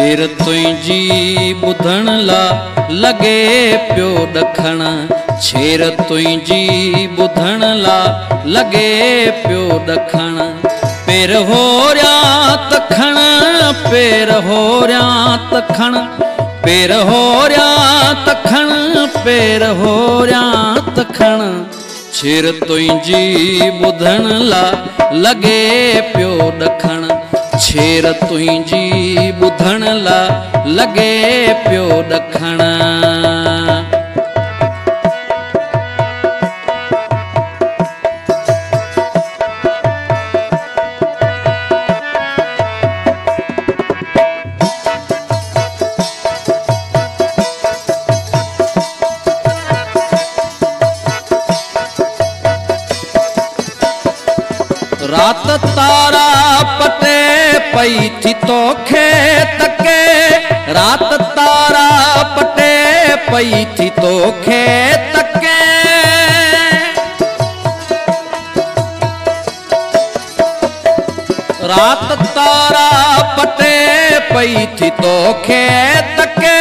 छेर तुंहिंजी ॿुधण ला लॻे पियो ॾखण। छेर तुंहिंजी ॿुधण ला लॻे पियो ॾखण। पेर होरिया त खण, पेर होरिया त खण, पेर होरिया त खण, पेर होरिया त खण। छेर तुंहिंजी ॿुधण ला लॻे पियो ॾखण। छेर तुंहिंजी ॿुधण ला लॻे पियो ॾखण। रात तारा पटे पई थी तोखे तके, रात तारा पटे पई थी तोखे तके। रात तारा पटे पई थी तोखे तके,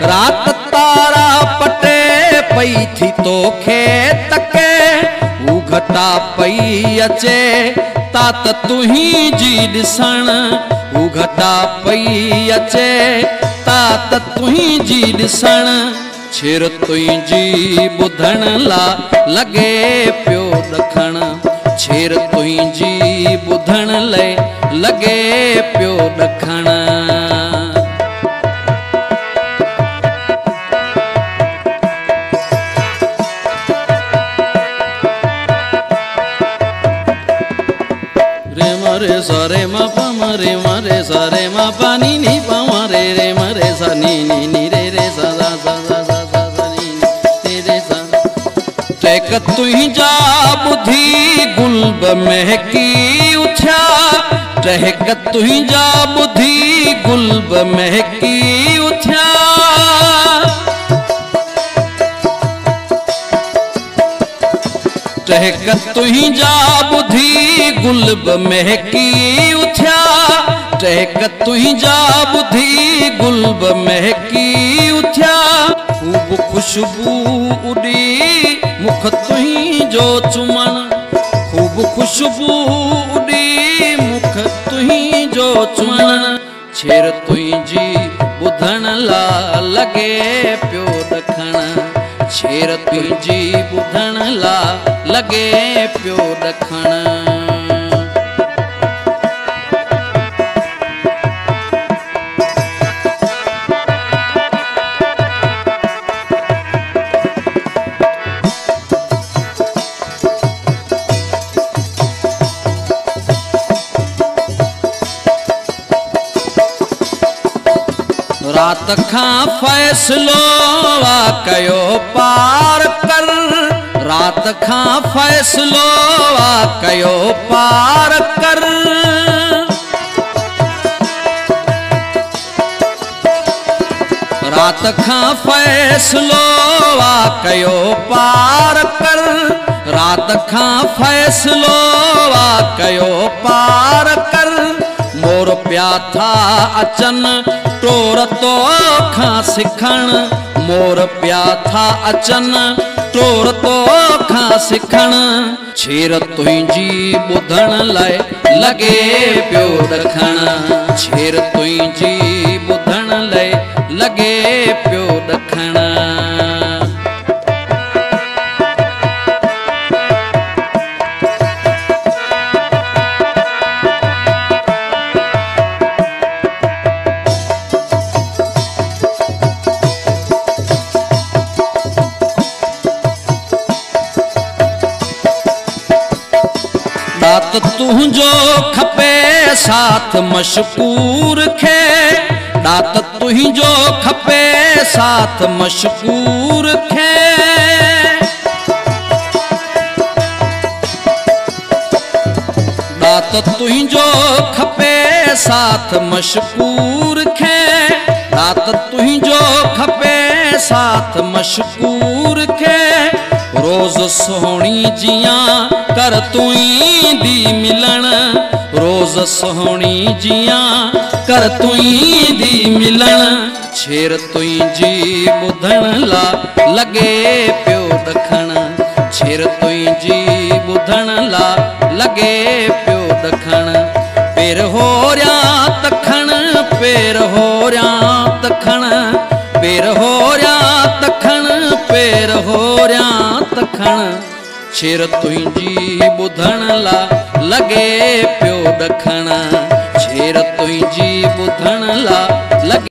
रात तारा पटे पई थी तोखे तके। घटा पई अचे तात तुंहिंजी ॾिसण, हू घटा पई अचे तात तुंहिंजी ॾिसण। छेर तुंहिंजी ॿुधण ला लॻे पियो ॾखण। छेर तुंहिंजी ॿुधण लाइ लॻे पियो ॾखण। रे सा रे मा पा मा रे सा रे मा पा नी नी पा मा रे मा रे सा नी नी नी रे सा सा सा सा सा सा नी नी रे सा। टेक तुंहिंजा ॿुधी गुलब महकी उथिया, टेक तुंहिंजा ॿुधी गुलब महकी उथिया। टहक तुंहिंजा ॿुधी गुलब महकी उथिया, टहक तुंहिंजा ॿुधी गुलब महकी उथिया। ख़ूब खुशबू उॾी मुख तुंहिंजो चुमण, ख़ूब खुशबू उॾी मुख तुंहिंजो चुमण। छेर तुंहिंजी ॿुधण ला लॻे पियो ॾखण। छेर तुंहिंजी ॿुधण ला लॻे पियो ॾखण। रात खां फ़ैसिलो वा कयो पार कर, रात खां फ़ैसिलो वा कयो पार कर। रात खां फ़ैसिलो वा कयो पार कर, रात खां फ़ैसिलो वा कयो पार कर। मोर पिया था अचनि टोर तो खां सिखण, मोर पिया था अचनि टोर तो खां सिखण। छेर तुंहिंजी ॿुधण लाइ लॻे पियो ॾखण। छेर तुंहिंजी ॿुधण लाइ लॻे पियो ॾखण। दात तुंहिंजो खपे साथ मशकूर खे, दात तुंहिंजो खपे साथ मशकूर खे। दात तुंहिंजो खपे साथ मशकूर खे, दात तुंहिंजो खपे साथ मशकूर खे। रोज़ सोहणी जियां कर तूं ईंदी मिलण, रोज सोहनी जिया कर तुई दी मिलन शेर तुई जी बुधन ला लगे प्यो दखण शेर तुई जी बुधन ला लगे प्यो दखण पेर हो रहा तखण पेर हो रहा तखण पेर हो रहा तखण पेर हो रहा तखण शेर तुंहिंजी बुधण ला लगे प्यो दखण शेर तुंहिंजी बुधण ला लगे